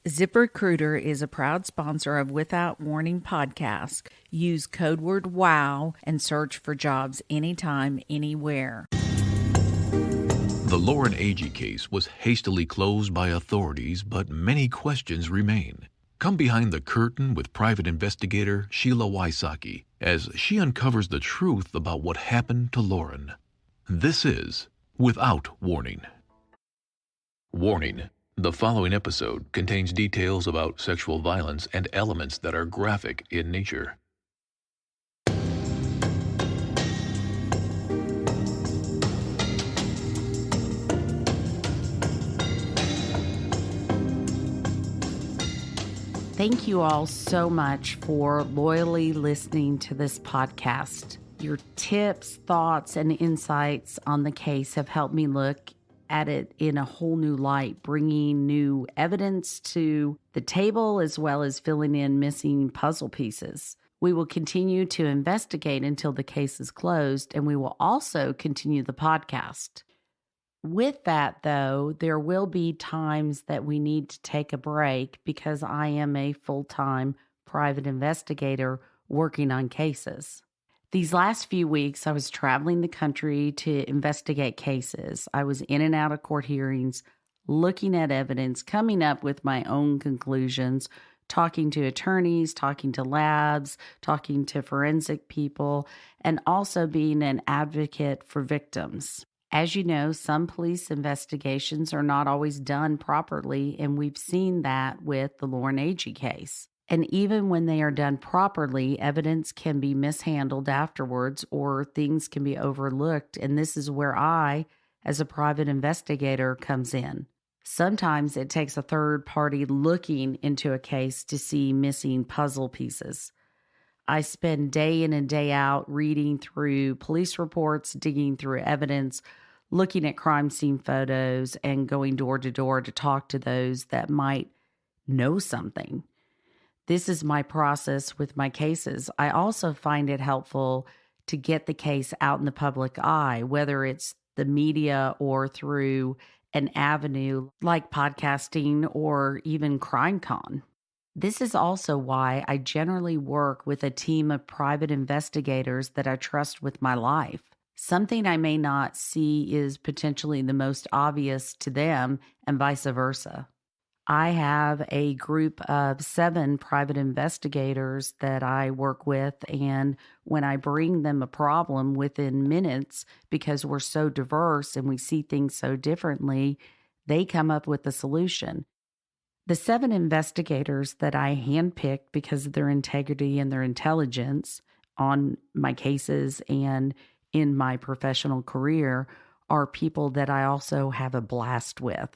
ZipRecruiter is a proud sponsor of Without Warning podcast. Use code word WOW and search for jobs anytime, anywhere. The Lauren Agee case was hastily closed by authorities, but many questions remain. Come behind the curtain with private investigator Sheila WYSOCKI as she uncovers the truth about what happened to Lauren. This is Without Warning. Warning: the following episode contains details about sexual violence and elements that are graphic in nature. Thank you all so much for loyally listening to this podcast. Your tips, thoughts, and insights on the case have helped me look at it in a whole new light, bringing new evidence to the table as well as filling in missing puzzle pieces. We will continue to investigate until the case is closed, and we will also continue the podcast. With that, though, there will be times that we need to take a break because I am a full-time private investigator working on cases. These last few weeks, I was traveling the country to investigate cases. I was in and out of court hearings, looking at evidence, coming up with my own conclusions, talking to attorneys, talking to labs, talking to forensic people, and also being an advocate for victims. As you know, some police investigations are not always done properly, and we've seen that with the Lauren Agee case. And even when they are done properly, evidence can be mishandled afterwards or things can be overlooked, and this is where I, as a private investigator, comes in. Sometimes it takes a third party looking into a case to see missing puzzle pieces. I spend day in and day out reading through police reports, digging through evidence, looking at crime scene photos, and going door to door to talk to those that might know something. This is my process with my cases. I also find it helpful to get the case out in the public eye, whether it's the media or through an avenue like podcasting or even CrimeCon. This is also why I generally work with a team of private investigators that I trust with my life. Something I may not see is potentially the most obvious to them, and vice versa. I have a group of 7 private investigators that I work with, and when I bring them a problem within minutes, because we're so diverse and we see things so differently, they come up with a solution. The 7 investigators that I handpicked because of their integrity and their intelligence on my cases and in my professional career are people that I also have a blast with.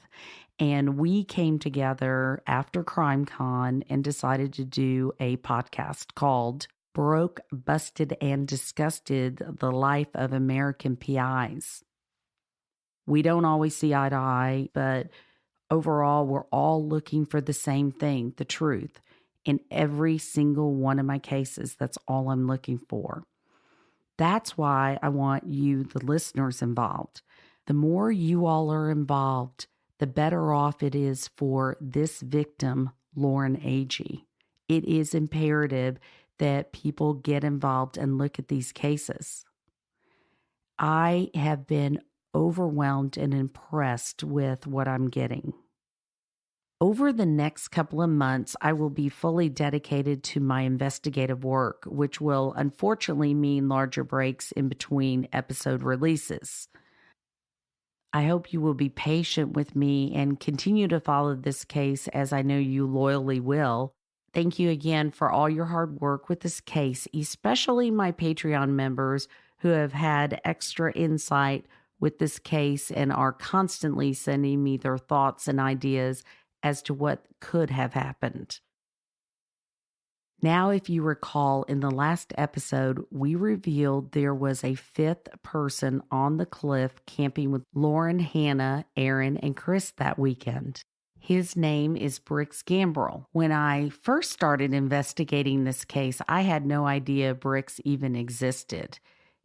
And we came together after CrimeCon and decided to do a podcast called Broke, Busted, and Disgusted: The Life of American PIs. We don't always see eye to eye, but overall, we're all looking for the same thing, the truth. In every single one of my cases, that's all I'm looking for. That's why I want you, the listeners, involved. The more you all are involved, the better off it is for this victim, Lauren Agee. It is imperative that people get involved and look at these cases. I have been overwhelmed and impressed with what I'm getting. Over the next couple of months, I will be fully dedicated to my investigative work, which will unfortunately mean larger breaks in between episode releases. I hope you will be patient with me and continue to follow this case, as I know you loyally will. Thank you again for all your hard work with this case, especially my Patreon members who have had extra insight with this case and are constantly sending me their thoughts and ideas as to what could have happened. Now, if you recall, in the last episode, we revealed there was a 5th person on the cliff camping with Lauren, Hannah, Aaron, and Chris that weekend. His name is Brix Gambrell. When I first started investigating this case, I had no idea Brix even existed.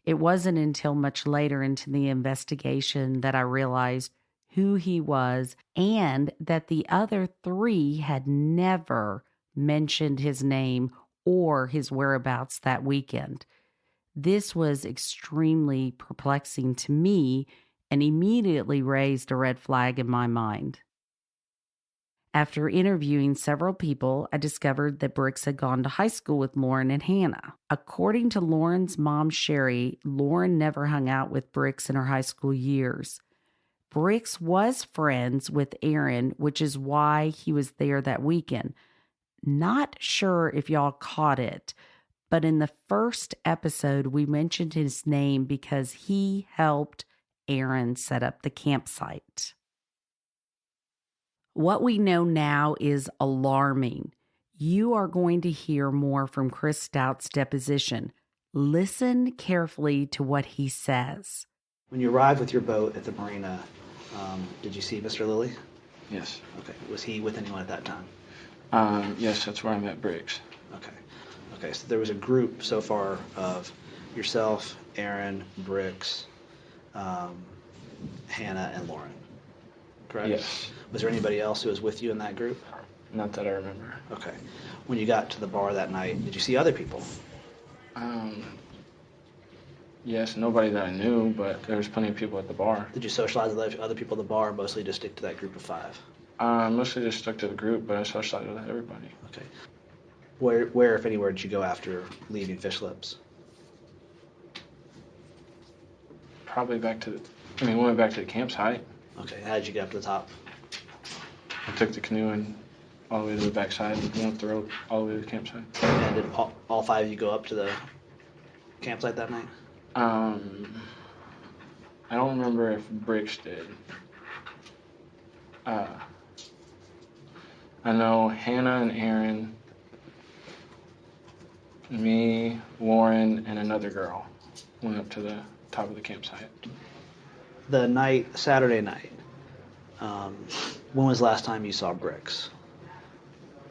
It wasn't until much later into the investigation that I realized who he was, and that the other 3 had never mentioned his name or his whereabouts that weekend. This was extremely perplexing to me and immediately raised a red flag in my mind. After interviewing several people, I discovered that Brix had gone to high school with Lauren and Hannah. According to Lauren's mom, Sherry, Lauren never hung out with Brix in her high school years. Brix was friends with Aaron, which is why he was there that weekend. Not sure if y'all caught it, but in the first episode, we mentioned his name because he helped Aaron set up the campsite. What we know now is alarming. You are going to hear more from Chris Stout's deposition. Listen carefully to what he says. When you arrived with your boat at the marina, did you see Mr. Lilly? Yes. Okay. Was he with anyone at that time? Yes, that's where I met Brix. Okay, so there was a group so far of yourself, Aaron, Brix, Hannah, and Lauren, correct? Yes. Was there anybody else who was with you in that group? Not that I remember. Okay. When you got to the bar that night, did you see other people? Yes, nobody that I knew, but there was plenty of people at the bar. Did you socialize with other people at the bar, or mostly just stick to that group of 5? Mostly just stuck to the group, but I socialized with everybody. Okay. Where, if anywhere, did you go after leaving Fish Lips? Probably we went back to the campsite. Okay. How did you get up to the top? I took the canoe and all the way to the backside and went up the road all the way to the campsite. And did all 5 of you go up to the campsite that night? I don't remember if Brix did. I know Hannah and Aaron, me, Lauren, and another girl went up to the top of the campsite. The night, Saturday night, when was the last time you saw Brix?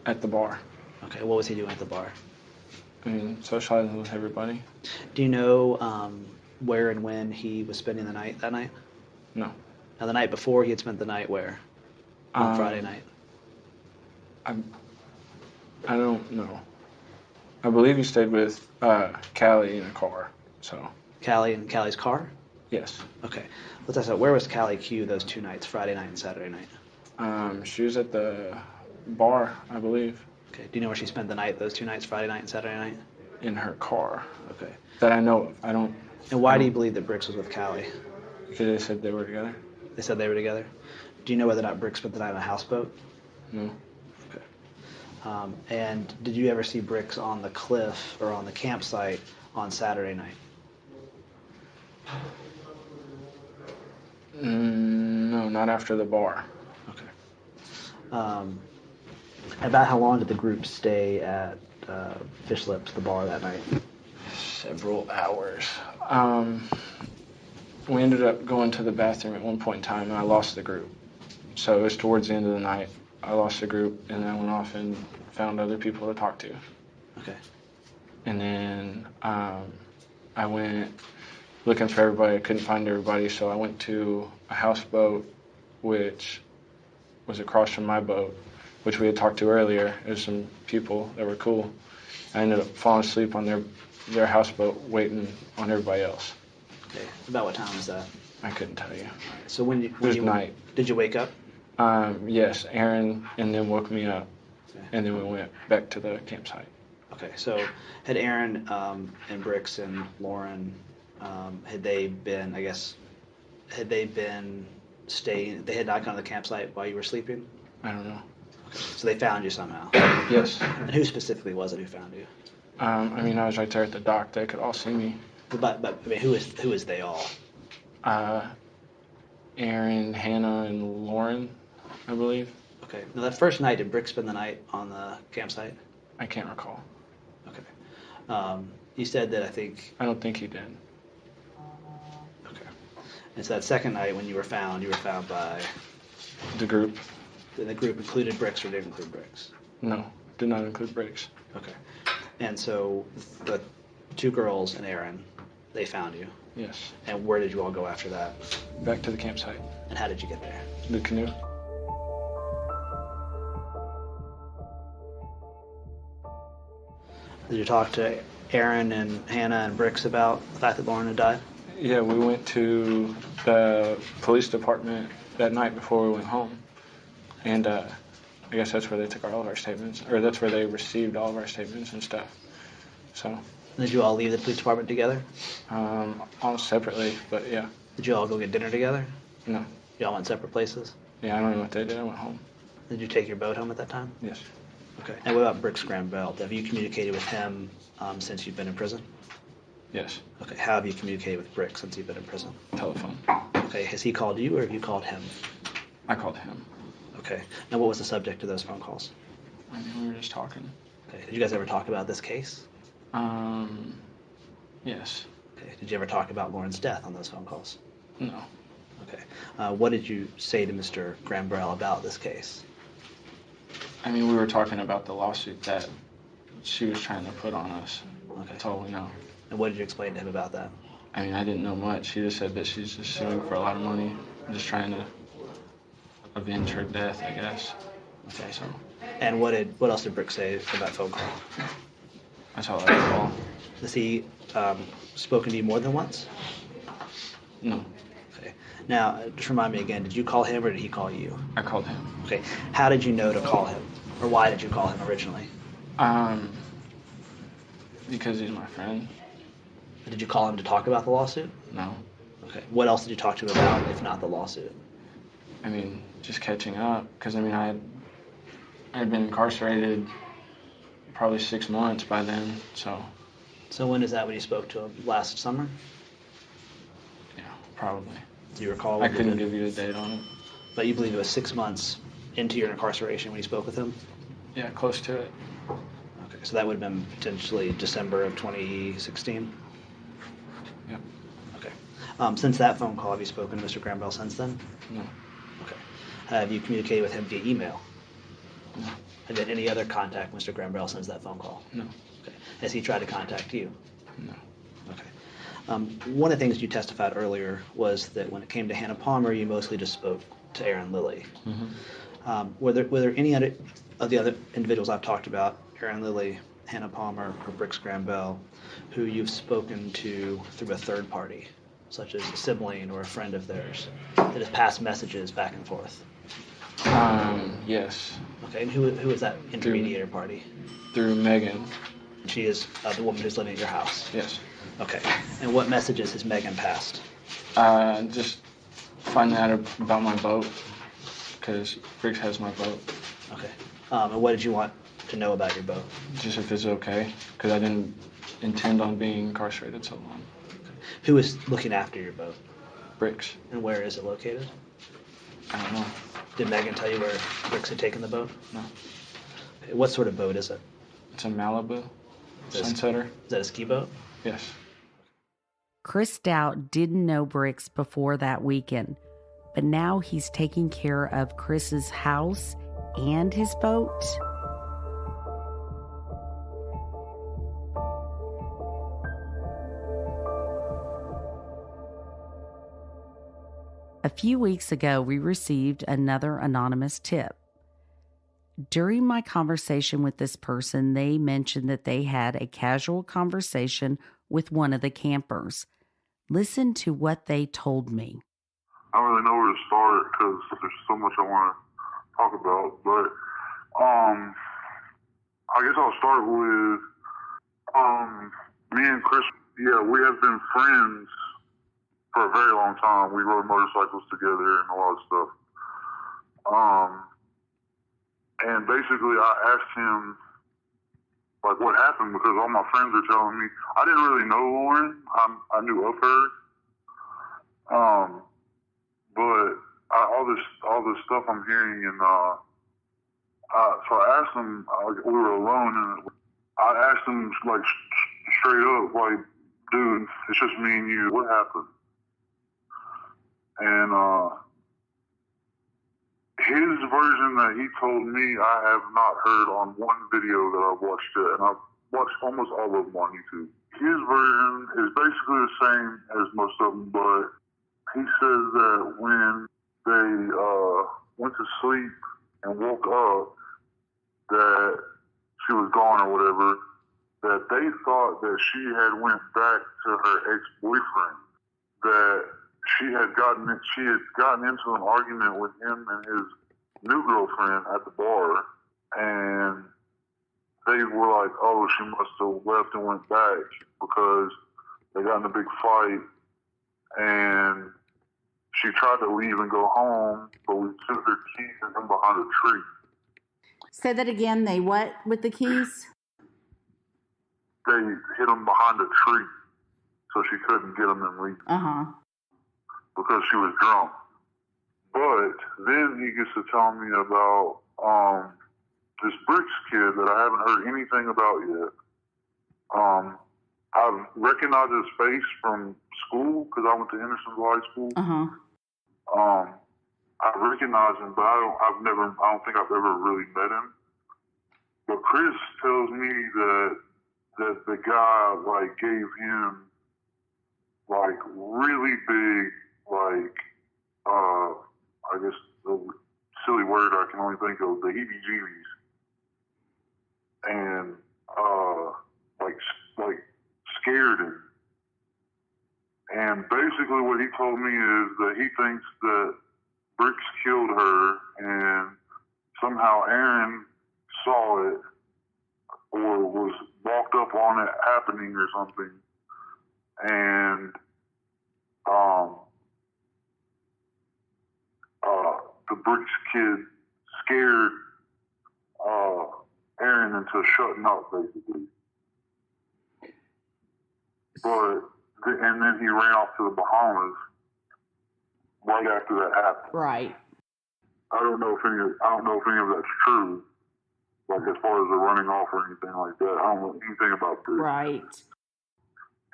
At the bar. Okay, what was he doing at the bar? Socializing with everybody. Do you know where and when he was spending the night that night? No. Now, the night before, he had spent the night where? On Friday night? I don't know. I believe he stayed with Callie in a car, so. Callie in Callie's car? Yes. Okay. Let's ask that. Where was Callie Q those 2 nights, Friday night and Saturday night? She was at the bar, I believe. Okay. Do you know where she spent the night, those 2 nights, Friday night and Saturday night? In her car. Okay. That I know of. I don't. And why do you believe that Brix was with Callie? Because they said they were together. They said they were together? Do you know whether or not Brix spent the night on a houseboat? No. Okay. And did you ever see Brix on the cliff or on the campsite on Saturday night? No, not after the bar. Okay. About how long did the group stay at Fish Lips, the bar, that night? Several hours. We ended up going to the bathroom at one point in time, and I lost the group. So it was towards the end of the night. I lost the group, and then I went off and found other people to talk to. Okay. And then I went looking for everybody. I couldn't find everybody, so I went to a houseboat, which was across from my boat, which we had talked to earlier. There's some people that were cool. I ended up falling asleep on their houseboat, waiting on everybody else. Okay. About what time was that? I couldn't tell you. So when It was night. Did you wake up? Yes, Aaron and then woke me up, Okay. and then we went back to the campsite. Okay. So had Aaron and Brix and Lauren, had they been staying? They had not gone to the campsite while you were sleeping? I don't know. So they found you somehow? Yes. And who specifically was it who found you? I was right there at the dock. They could all see me. But I mean, who is they all? Aaron, Hannah, and Lauren, I believe. Okay. Now that first night, did Brix spend the night on the campsite? I can't recall. Okay. You said that I don't think he did. Okay. And so that second night when you were found by The group? the group included Brix or didn't include Brix? No, did not include Brix. Okay. And so the 2 girls and Aaron, They found you. Yes. And where did you all go after that? Back to the campsite. And how did you get there? The canoe. Did you talk to Aaron and Hannah and Brix about the fact that Lauren had died? Yeah, we went to the police department that night before we went home. And I guess that's where they took all of our statements, or that's where they received all of our statements and stuff. So. Did you all leave the police department together? All separately, but yeah. Did you all go get dinner together? No. Y'all went separate places? Yeah, I don't know what they did. I went home. Did you take your boat home at that time? Yes. Okay. And what about Brix Gambrell? Have you communicated with him since you've been in prison? Yes. Okay. How have you communicated with Brix since you've been in prison? Telephone. Okay. Has he called you or have you called him? I called him. Okay. And what was the subject of those phone calls? I mean, we were just talking. Okay. Did you guys ever talk about this case? Yes. Okay. Did you ever talk about Lauren's death on those phone calls? No. Okay. What did you say to Mr. Gambrell about this case? I mean, we were talking about the lawsuit that she was trying to put on us. Okay. That's all we know. And what did you explain to him about that? I mean, I didn't know much. She just said that she's just suing for a lot of money, just trying to avenge her death, I guess. Okay. So. And what else did Brix say in that phone call? That's all I recall. Has he spoken to you more than once? No. Okay. Now, just remind me again, did you call him or did he call you? I called him. Okay. How did you know to call him? Or why did you call him originally? Because he's my friend. Did you call him to talk about the lawsuit? No. Okay. What else did you talk to him about, if not the lawsuit? I mean, just catching up. Because, I mean, I had been incarcerated probably 6 months by then, so. So when is that when you spoke to him? Last summer? Yeah, probably. Do you recall? I couldn't give you a date on it. But you believe it was 6 months into your incarceration when you spoke with him? Yeah, close to it. Okay, so that would have been potentially December of 2016? Yep. Okay. Since that phone call, have you spoken to Mr. Gambrell since then? No. Okay. Have you communicated with him via email? No. Have you had any other contact with Mr. Gambrell since that phone call? No. Okay. Has he tried to contact you? No. Okay. One of the things you testified earlier was that when it came to Hannah Palmer, you mostly just spoke to Aaron Lilly. Mm-hmm. Were there any other of the other individuals I've talked about, Aaron Lilly, Hannah Palmer, or Brix Gambrell, who you've spoken to through a third party, such as a sibling or a friend of theirs, that has passed messages back and forth? Yes. Okay, and who is that intermediator party? Through Megan. She is the woman who's living at your house? Yes. Okay, and what messages has Megan passed? Just finding out about my boat, because Brix has my boat. Okay, and what did you want to know about your boat? Just if it's okay, because I didn't intend on being incarcerated so long. Okay. Who is looking after your boat? Brix. And where is it located? I don't know. Did Megan tell you where Brix had taken the boat? No. Okay, what sort of boat is it? It's a Malibu. Sunsetter. Is that a ski boat? Yes. Chris Stout didn't know Brix before that weekend, but now he's taking care of Chris's house and his boat. A few weeks ago, we received another anonymous tip. During my conversation with this person, they mentioned that they had a casual conversation with one of the campers. Listen to what they told me. I don't really know where to start because there's so much I want to talk about, but I guess I'll start with me and Chris. Yeah, we have been friends for a very long time. We rode motorcycles together and a lot of stuff. And basically I asked him like what happened because all my friends are telling me. I didn't really know Lauren. I knew of her. But all this stuff I'm hearing and so I asked him, we were alone and I asked him like straight up, like, dude, it's just me and you. What happened? And his version that he told me, I have not heard on one video that I've watched it, and I've watched almost all of them on YouTube. His version is basically the same as most of them, but he says that when they went to sleep and woke up, that she was gone or whatever, that they thought that she had went back to her ex-boyfriend, that she had gotten into an argument with him and his new girlfriend at the bar, and they were like, oh, she must have left and went back because they got in a big fight, and she tried to leave and go home, but we took her keys and hid them behind a tree. Say that again. They what with the keys? They hid them behind a tree so she couldn't get them and leave. Because she was drunk. But then he gets to telling me about this Brix kid that I haven't heard anything about yet. I've recognized his face from school because I went to Hendersonville High School. I recognize him, but I don't think I've ever really met him. But Chris tells me that the guy like gave him like really big, like I guess the silly word I can only think of, the heebie-jeebies, and like scared him. And basically what he told me is that he thinks that Brix killed her, and somehow Aaron saw it or was walked up on it happening or something, and the Brix kid scared Aaron into shutting up, basically. And then he ran off to the Bahamas right after that happened. Right. I don't know if any of that's true. Like as far as the running off or anything like that, I don't know anything about this. Right.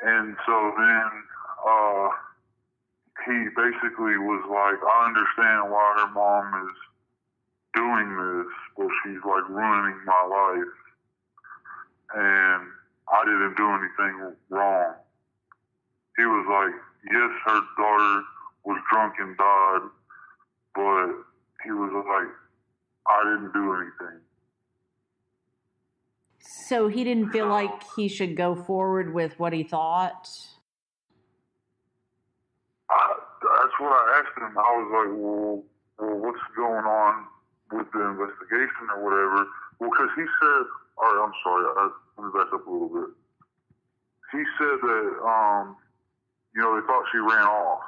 And so then he basically was like, I understand why her mom is doing this, but she's like ruining my life, and I didn't do anything wrong. He was like, yes, her daughter was drunk and died, but he was like, I didn't do anything. So he didn't feel like he should go forward with what he thought? That's what I asked him. I was like, well, what's going on with the investigation or whatever? Well, because he said, all right, I'm sorry, let me back up a little bit. He said that, they thought she ran off.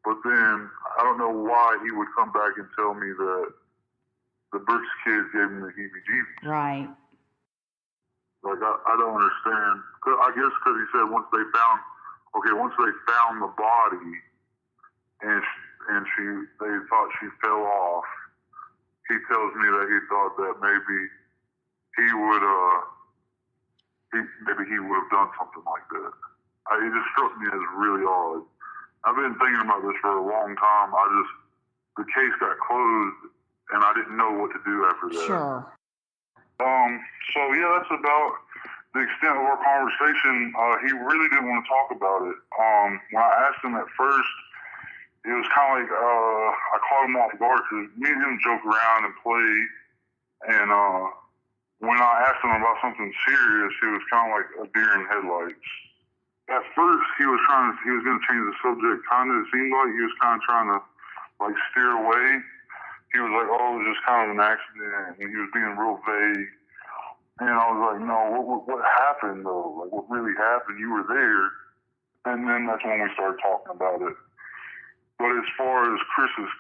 But then, I don't know why he would come back and tell me that the Brix kids gave him the heebie-jeebies. Right. Like, I don't understand. I guess because he said once they found the body and they thought she fell off, he tells me that he thought that maybe he would have done something like that. It just struck me as really odd. I've been thinking about this for a long time. The case got closed and I didn't know what to do after that. Sure. So yeah, that's about the extent of our conversation. He really didn't want to talk about it. When I asked him at first, it was kind of like I caught him off guard because me and him joke around and play. And when I asked him about something serious, it was kind of like a deer in headlights. At first, he was going to change the subject. Kind of, it seemed like he was kind of trying to like steer away. He was like, oh, it was just kind of an accident, and he was being real vague. And I was like, no, what happened, though? Like, what really happened? You were there. And then that's when we started talking about it. But as far as Chris's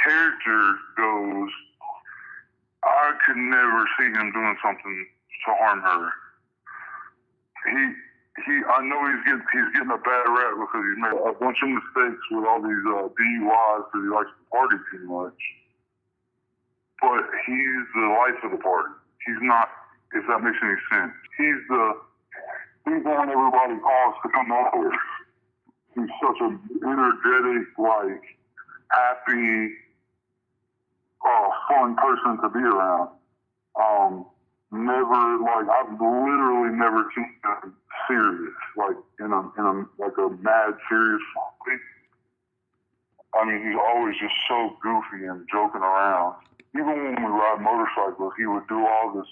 character goes, I could never see him doing something to harm her. I know he's getting a bad rap because he's made a bunch of mistakes with all these DUIs because he likes to party too much. But he's the life of the party. He's not, if that makes any sense. He's the one everybody calls to come over. He's such an energetic, like, happy, fun person to be around. never, like, I've literally never seen him serious, like, in a mad serious way. I mean, he's always just so goofy and joking around. Even when we ride motorcycles, he would do all this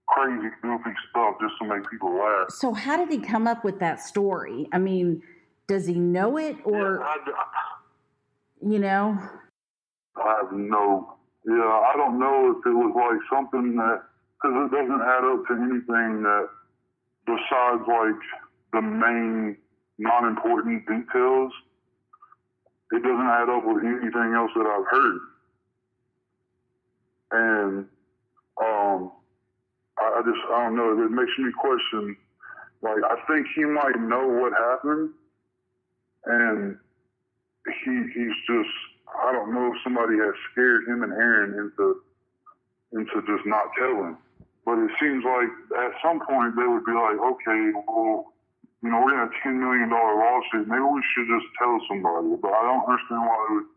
crazy, goofy stuff just to make people laugh. So how did he come up with that story? I mean, does he know it or, you know? I have I don't know if it was like something that, because it doesn't add up to anything that, besides like the main non-important details, it doesn't add up with anything else that I've heard. And I don't know, it makes me question, like, I think he might know what happened, and he's just, I don't know if somebody has scared him and Aaron into just not telling. But it seems like at some point they would be like, okay, well, you know, we're in a $10 million lawsuit. Maybe we should just tell somebody. But I don't understand why they would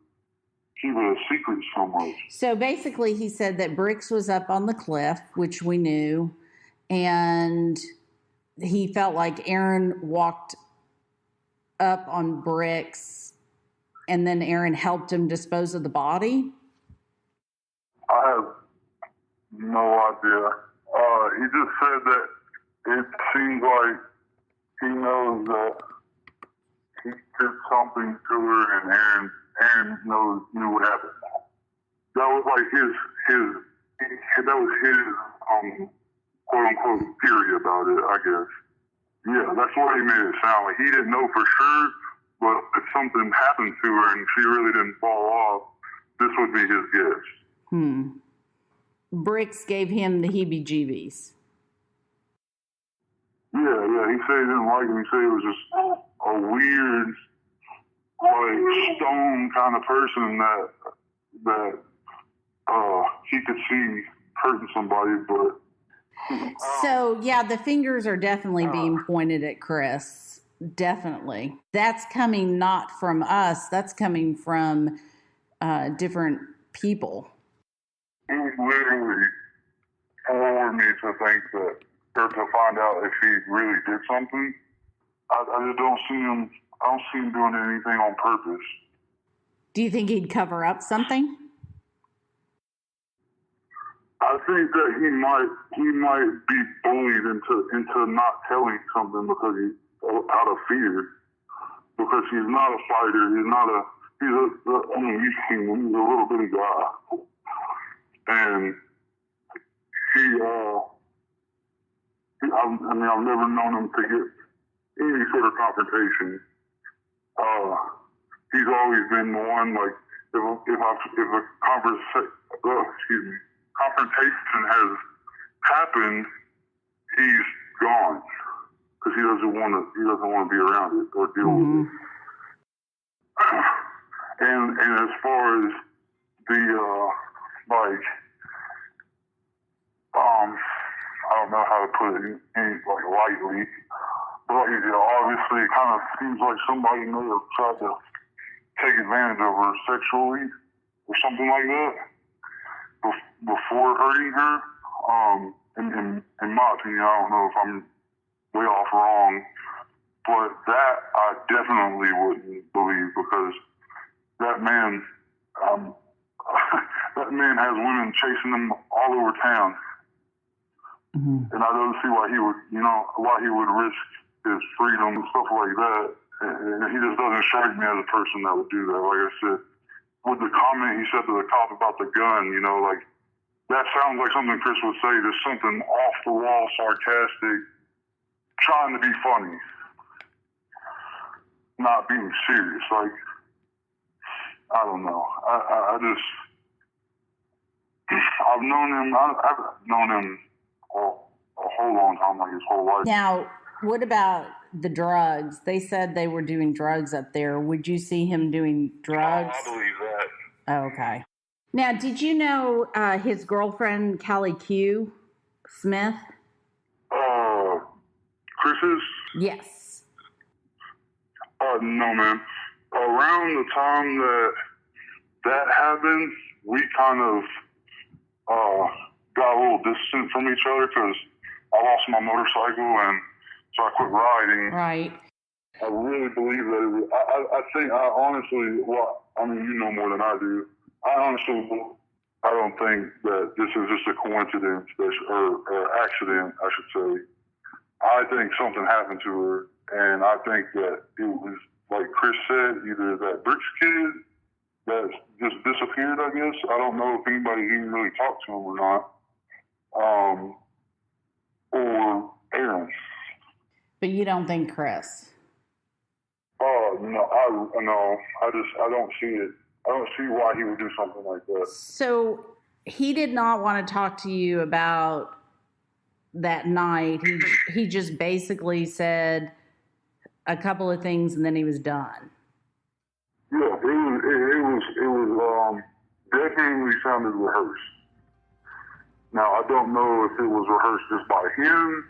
keep it a secret so much. So basically he said that Brix was up on the cliff, which we knew, and he felt like Aaron walked up on Brix, and then Aaron helped him dispose of the body? I have no idea. He just said that it seems like he knows that he did something to her, and Aaron knew what happened. That was like his quote unquote theory about it, I guess. Yeah, that's what he made it sound like. He didn't know for sure, but if something happened to her and she really didn't fall off, this would be his guess. Brix gave him the heebie-jeebies. Yeah, he said he didn't like him. He said he was just a weird, like, stone kind of person that he could see hurting somebody, but... So, yeah, the fingers are definitely being pointed at Chris. Definitely. That's coming not from us. That's coming from different people. He literally floored me to think that, or to find out if he really did something. I just don't see him doing anything on purpose. Do you think he'd cover up something? I think that he might be bullied into not telling something because he's out of fear. Because he's not a fighter. You've seen him. He's a little bitty guy. And I've never known him to get any sort of confrontation. He's always been the one, like, if a confrontation has happened, he's gone because he doesn't want to be around it or deal with it. And as far as the I don't know how to put it like lightly, but obviously it kind of seems like somebody may have tried to take advantage of her sexually or something like that before hurting her. In my opinion, I don't know if I'm way off wrong, but that I definitely wouldn't believe because that man has women chasing him all over town. And I don't see why he would risk his freedom and stuff like that. And he just doesn't strike me as a person that would do that. Like I said, with the comment he said to the cop about the gun, like, that sounds like something Chris would say, just something off the wall, sarcastic, trying to be funny, not being serious. Like, I don't know. I've known him a whole long time, like his whole life. Now, what about the drugs? They said they were doing drugs up there. Would you see him doing drugs? I believe that. Oh, okay. Now, did you know his girlfriend, Callie Q. Smith? Chris's? Yes. No, man. Around the time that happened, we kind of got a little distant from each other because I lost my motorcycle, and so I quit riding. Right. I really believe that it was, I think, I honestly, well, I mean, you know more than I do. I don't think that this is just a coincidence or accident, I should say. I think something happened to her, and I think that it was, like Chris said, either that Brix kid that just disappeared, I guess. I don't know if anybody even really talked to him or not. Or Aaron. But you don't think Chris? Oh, no, I don't see it. I don't see why he would do something like that. So he did not want to talk to you about that night. He just basically said a couple of things and then he was done. Yeah, it was definitely sounded rehearsed. Now, I don't know if it was rehearsed just by him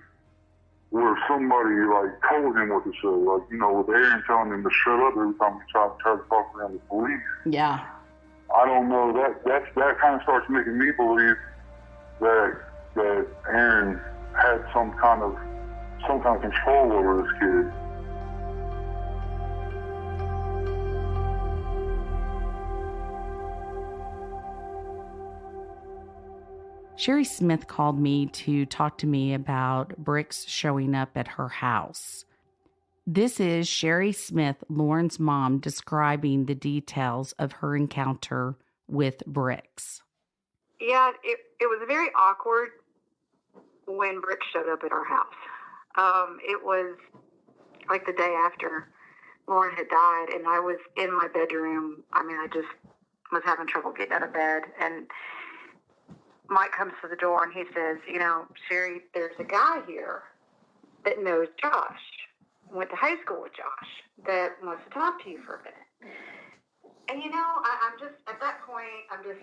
or if somebody, like, told him what to say. Like, you know, with Aaron telling him to shut up every time he tried to talk around the police. Yeah. I don't know. That kind of starts making me believe that Aaron had some kind of control over this kid. Sherry Smith called me to talk to me about Brix showing up at her house. This is Sherry Smith, Lauren's mom, describing the details of her encounter with Brix. Yeah, it was very awkward when Brix showed up at our house. It was like the day after Lauren had died, and I was in my bedroom. I mean, I just was having trouble getting out of bed, and Mike comes to the door and he says, you know, Sherry, there's a guy here that knows Josh, went to high school with Josh, that wants to talk to you for a minute. And, you know, I'm just, at that point, I'm just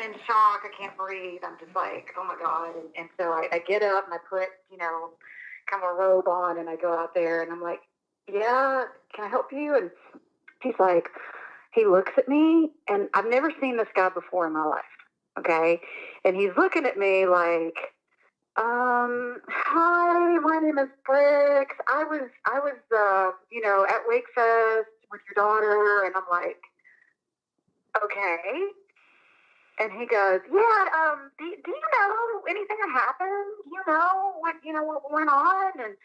in shock. I can't breathe. I'm just like, oh my God. And so I get up and I put, you know, kind of a robe on and I go out there and I'm like, yeah, can I help you? And he's like, he looks at me and I've never seen this guy before in my life. Okay. And he's looking at me like, hi, my name is Brix. I was, you know, at Wake Fest with your daughter. And I'm like, okay. And he goes, yeah, do you know anything that happened? You know what went on? And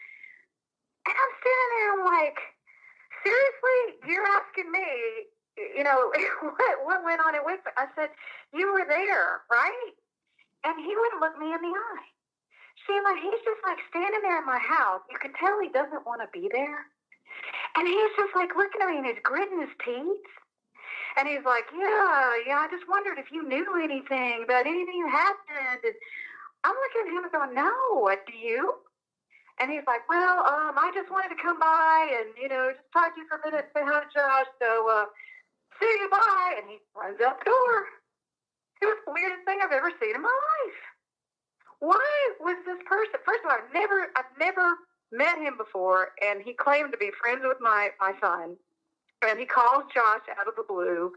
I'm sitting there, I'm like, seriously, you're asking me, you know, what went on at Wake Fest? I said, you were there, right? And he wouldn't look me in the eye. Sheila, he's just like standing there in my house. You can tell he doesn't want to be there. And he's just like looking at me and he's gritting his teeth. And he's like, yeah, I just wondered if you knew anything about anything that happened. And I'm looking at him and going, no, what do you? And he's like, well, I just wanted to come by and, you know, just talk to you for a minute and say hi to Josh. So, see you, bye. And he runs out the door. It was the weirdest thing I've ever seen in my life. Why was this person? First of all, I've never met him before, and he claimed to be friends with my son. And he calls Josh out of the blue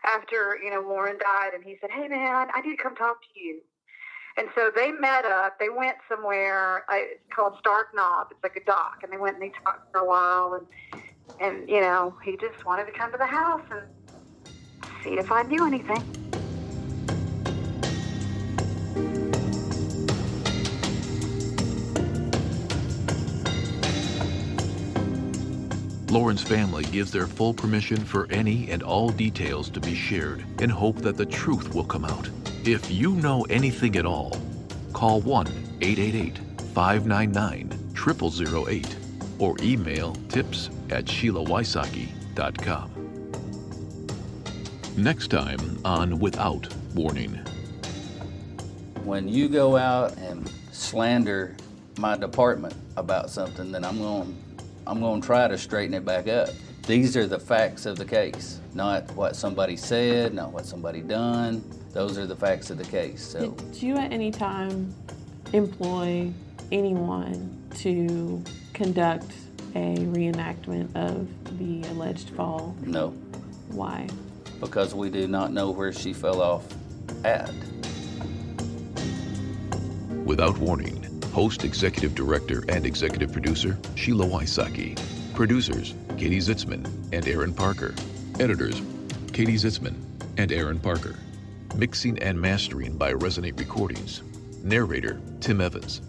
after, you know, Lauren died, and he said, hey, man, I need to come talk to you. And so they met up. They went somewhere. It's called Stark Knob. It's like a dock. And they went and they talked for a while. And you know, he just wanted to come to the house and see if I knew anything. Lauren's family gives their full permission for any and all details to be shared in hope that the truth will come out. If you know anything at all, call 1-888-599-0008 or email tips@SheilaWYSOCKI.com. Next time on Without Warning. When you go out and slander my department about something, then I'm going to try to straighten it back up. These are the facts of the case, not what somebody said, not what somebody done. Those are the facts of the case. So, did you at any time employ anyone to conduct a reenactment of the alleged fall? No. Why? Because we do not know where she fell off at. Without Warning. Host, Executive Director, and Executive Producer, Sheila WYSOCKI. Producers, Katie Zitzman and Aaron Parker. Editors, Katie Zitzman and Aaron Parker. Mixing and mastering by Resonate Recordings. Narrator, Tim Evans.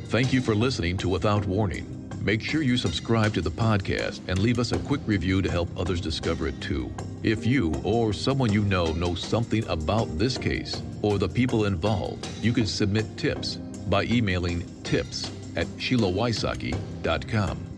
Thank you for listening to Without Warning. Make sure you subscribe to the podcast and leave us a quick review to help others discover it too. If you or someone you know something about this case or the people involved, you can submit tips by emailing tips@SheilaWysocki.com.